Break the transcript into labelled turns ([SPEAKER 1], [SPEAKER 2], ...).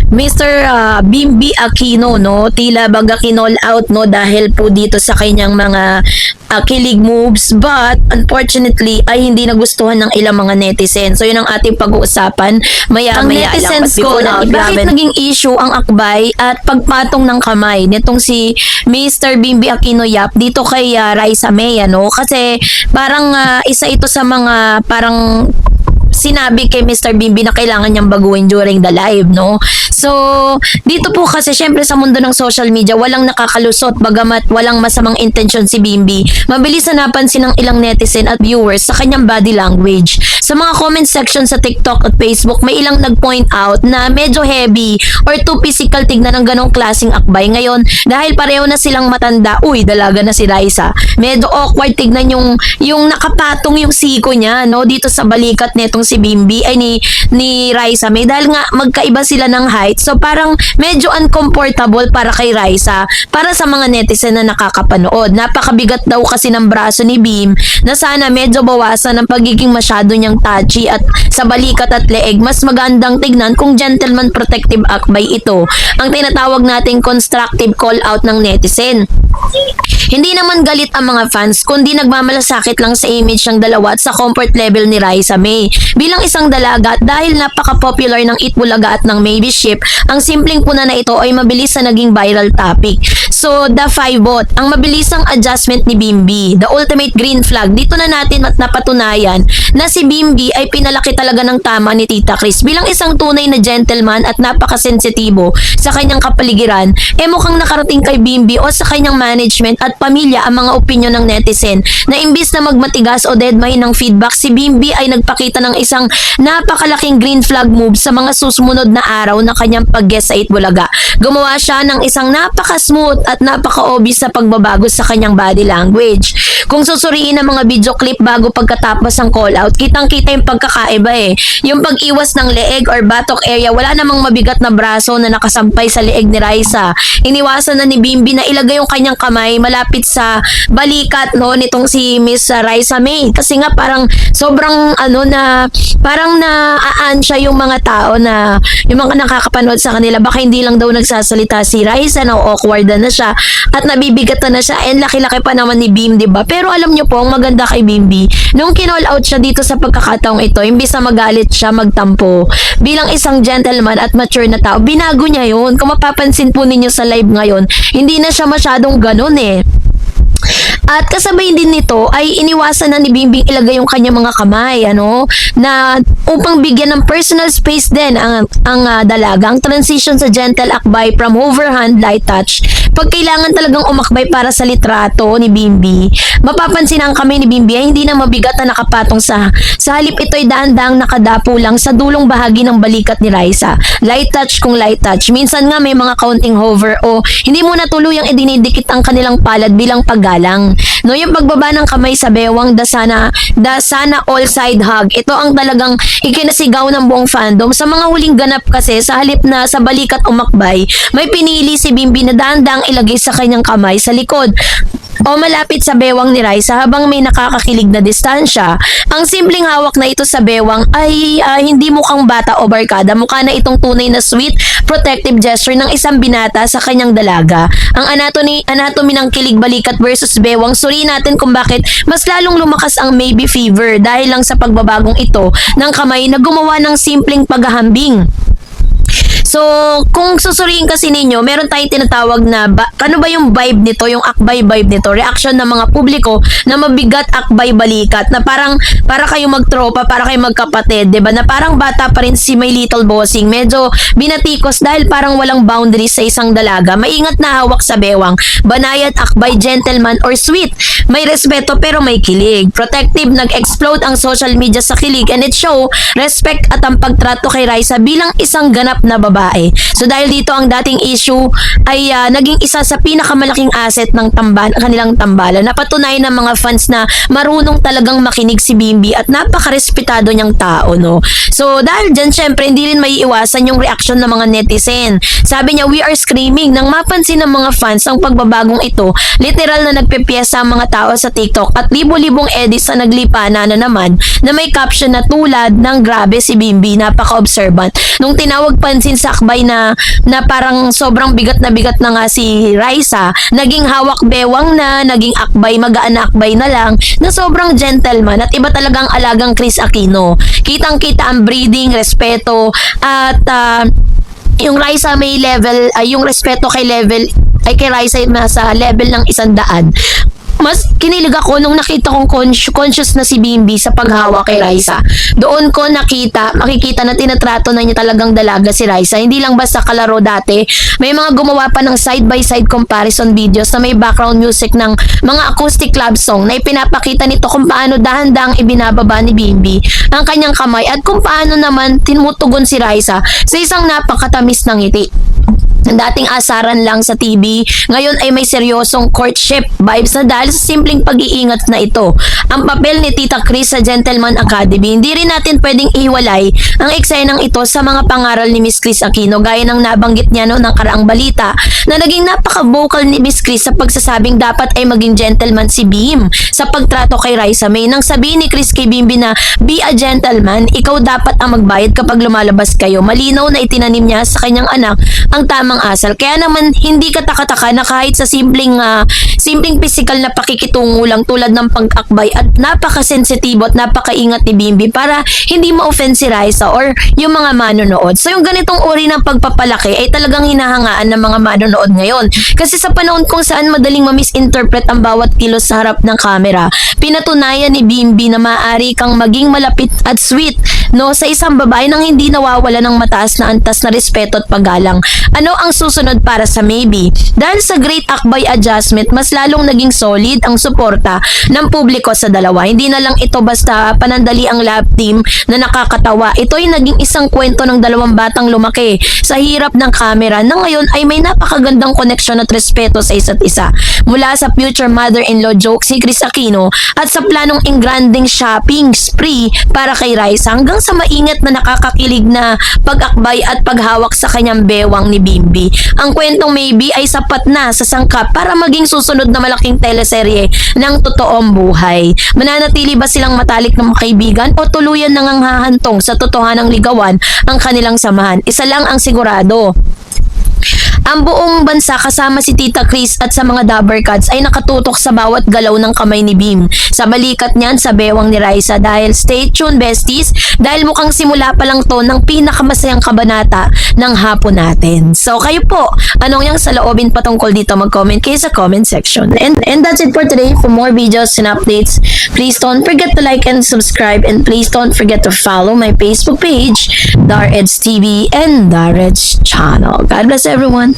[SPEAKER 1] Mr. Bimbi Aquino, no? Tila baga kinall out, no? Dahil po dito sa kanyang mga kilig moves, but unfortunately ay hindi nagustuhan ng ilang mga netizens. So yun ang ating pag-uusapan maya-maya lang. Ang netizens ko na bakit naging issue ang akbay at pagpatong ng kamay nitong si Mr. Bimbi Aquino Yap dito kay Raisa May, no? Kasi parang isa ito sa mga parang sinabi kay Mr. Bimbi na kailangan niyang baguhin during the live, no? So, dito po kasi syempre sa mundo ng social media, walang nakakalusot bagamat walang masamang intensyon si Bimbi. Mabilis na napansin ng ilang netizen at viewers sa kanyang body language. Sa mga comment section sa TikTok at Facebook, may ilang nag-point out na medyo heavy or too physical tignan ng ganong klaseng akbay. Ngayon, dahil pareho na silang matanda, uy, dalaga na si Raisa. Medyo awkward tignan yung nakapatong yung siko niya, no? Dito sa balikat netong si Bimbi ay ni Raisa May dahil nga magkaiba sila ng height, so parang medyo uncomfortable para kay Raisa, para sa mga netizen na nakakapanood. Napakabigat daw kasi ng braso ni Bim na sana medyo bawasan ang pagiging masyado niyang touchy at sa balikat at leeg. Mas magandang tignan kung gentleman protective akbay ito, ang tinatawag nating constructive call out ng netizen. Hindi naman galit ang mga fans, kundi nagmamalasakit lang sa image ng dalawa at sa comfort level ni Raisa May. Bilang isang dalaga at dahil napaka-popular ng Itbulaga at ng Maybe Ship, ang simpleng puna na ito ay mabilis na naging viral topic. So, the 5 bot, ang mabilisang adjustment ni Bimbi, the ultimate green flag. Dito na natin at napatunayan na si Bimbi ay pinalaki talaga ng tama ni Tita Chris. Bilang isang tunay na gentleman at napakasensitibo sa kanyang kapaligiran, mukhang nakarating kay Bimbi o sa kanyang management at pamilya ang mga opinyon ng netizen na imbis na magmatigas o deadmine ng feedback, si Bimbi ay nagpakita ng isang napakalaking green flag move sa mga susunod na araw na kanyang pag-guest sa Itbulaga. Gumawa siya ng isang napaka-smooth at napaka-obvious sa pagbabago sa kanyang body language. Kung susuriin ang mga video clip bago pagkatapos ng call out, kitang-kita yung pagkakaiba Yung pag-iwas ng leeg or buttock area, wala namang mabigat na braso na nakasampay sa leeg ni Raisa. Iniwasan na ni Bimbi na ilagay yung kanyang kamay malapit sa balikat, no, nitong si Miss Raisa May. Kasi nga parang sobrang parang naaan siya yung mga tao na yung mga nakakapanood sa kanila. Baka hindi lang daw nagsasalita si Raisa, na awkward na siya at nabibigatan na siya, and laki-laki pa naman ni Bim, diba? Pero alam niyo po, ang maganda kay Bimbi, nung kinall out siya dito sa pagkakataong ito, imbis na magalit siya, magtampo, bilang isang gentleman at mature na tao, binago niya yun. Kung mapapansin po ninyo sa live ngayon, hindi na siya masyadong ganun At kasabay din nito ay iniwasan na ni Bimbing ilagay yung kanyang mga kamay, na upang bigyan ng personal space din ang dalaga. Ang transition sa gentle akbay from overhand light touch, pag kailangan talagang umakbay para sa litrato ni Bimbi, mapapansin ang kamay ni Bimbi ay hindi na mabigat na nakapatong sa halip ito'y daan-daang nakadapo lang sa dulong bahagi ng balikat ni Raisa. Light touch kung light touch. Minsan nga may mga counting hover o hindi mo na tuluyang idinidikit ang kanilang palad bilang paggalang. No, yung pagbaba ng kamay sa bewang, the sana all side hug. Ito ang talagang ikinasigaw ng buong fandom. Sa mga huling ganap kasi, sa halip na sa balikat umakbay, may pinili si Bimbi na daan-daang ilagay sa kanyang kamay sa likod o malapit sa bewang ni Raisa habang may nakakakilig na distansya. Ang simpleng hawak na ito sa bewang ay hindi mukhang bata o barkada. Mukha na itong tunay na sweet, protective gesture ng isang binata sa kanyang dalaga. Ang anatomy ng kilig balikat versus bewang, suriin natin kung bakit mas lalong lumakas ang maybe fever dahil lang sa pagbabagong ito ng kamay na gumawa ng simpleng paghahambing. So, kung susuriin kasi ninyo, meron tayong tinatawag na, ano ba yung vibe nito, yung akbay vibe nito, reaction ng mga publiko na mabigat akbay balikat, na parang, para kayo magtropa, para kayo magkapatid, diba? Na parang bata pa rin si My Little Bossing, medyo binatikos dahil parang walang boundaries sa isang dalaga, maingat na hawak sa bewang, banayad, akbay, gentleman, or sweet, may respeto pero may kilig, protective, nag-explode ang social media sa kilig, and it show respect at ang pagtrato kay Raisa bilang isang ganap na babae. So dahil dito ang dating issue ay naging isa sa pinakamalaking asset ng kanilang tambalan. Napatunayan ng mga fans na marunong talagang makinig si Bimbi at napakarespetado niyang tao, no? So dahil dyan, syempre hindi rin maiiwasan yung reaction ng mga netizen. Sabi niya, we are screaming. Nang mapansin ng mga fans ang pagbabagong ito, literal na nagpipiyesa ang mga tao sa TikTok at libo-libong edits na naglipana na naman na may caption na tulad ng grabe si Bimbi, napaka-observant. Nung tinawag pansin sa sa akbay na parang sobrang bigat na nga si Raisa, naging hawak bewang na, naging akbay, magaan na akbay na lang, na sobrang gentleman at iba talagang alagang Chris Aquino. Kitang-kita ang breeding, respeto, at yung Raisa may level, yung respeto kay Raisa nasa level ng 100. Mas kinilig ako nung nakita kong conscious na si Bimbi sa paghawak kay Raisa. Doon ko makikita na tinatrato na niya talagang dalaga si Raisa. Hindi lang basta kalaro dati. May mga gumawa pa ng side-by-side comparison videos na may background music ng mga acoustic club song na ipinapakita nito kung paano dahan-dahang ibinababa ni Bimbi ang kanyang kamay at kung paano naman tinutugon si Raisa sa isang napakatamis ng ngiti. Dating asaran lang sa TV, ngayon ay may seryosong courtship vibes na dahil sa simpleng pag-iingat na ito. Ang papel ni Tita Chris sa Gentleman Academy, hindi rin natin pwedeng ihiwalay ang eksenang ito sa mga pangaral ni Miss Chris Aquino, gaya ng nabanggit niya noong nakaraang balita na naging napaka-vocal ni Miss Chris sa pagsasabing dapat ay maging gentleman si Bim sa pagtrato kay Raisa May. Nang sabihin ni Chris kay Bimbi na be a gentleman, ikaw dapat ang magbayad kapag lumalabas kayo. Malinaw na itinanim niya sa kanyang anak ang tamang asal. Kaya naman hindi katakataka na kahit sa simpleng physical na pakikitungo lang tulad ng pag-akbay at napakasensitibo at napakaingat ni Bimbi para hindi ma-offend si Raisa or yung mga manonood. So yung ganitong uri ng pagpapalaki ay talagang hinahangaan ng mga manonood ngayon. Kasi sa panahon kung saan madaling ma-misinterpret ang bawat kilos sa harap ng camera, pinatunayan ni Bimbi na maaari kang maging malapit at sweet sa isang babae nang hindi nawawala ng mataas na antas na respeto at paggalang. Ano ang susunod para sa Maybe? Dahil sa great akbay adjustment, mas lalong naging solid ang suporta ng publiko sa dalawa. Hindi na lang ito basta panandali ang love team na nakakatawa. Ito ay naging isang kwento ng dalawang batang lumaki sa hirap ng camera na ngayon ay may napakagandang koneksyon at respeto sa isa't isa. Mula sa future mother-in-law joke si Chris Aquino at sa planong engranding shopping spree para kay Raisa hanggang sa maingat na nakakakilig na pag-akbay at paghawak sa kanyang bewang ni Bimbi. Ang kwentong Maybe ay sapat na sa sangkap para maging susunod na malaking teleserye ng totoong buhay. Mananatili ba silang matalik na kaibigan o tuluyan nang hahantong sa totohanang ligawan ang kanilang samahan? Isa lang ang sigurado. Ang buong bansa kasama si Tita Chris at sa mga Dabber Cats ay nakatutok sa bawat galaw ng kamay ni Bim. Sa balikat niyan sa bewang ni Raisa dahil stay tuned besties dahil mukhang simula pa lang to ng pinakamasayang kabanata ng hapon natin. So kayo po, anong yung saloobin patungkol dito, mag-comment kayo sa comment section. And that's it for today. For more videos and updates, please don't forget to like and subscribe and please don't forget to follow my Facebook page, Dar Eds TV and Dar Eds channel. God bless everyone.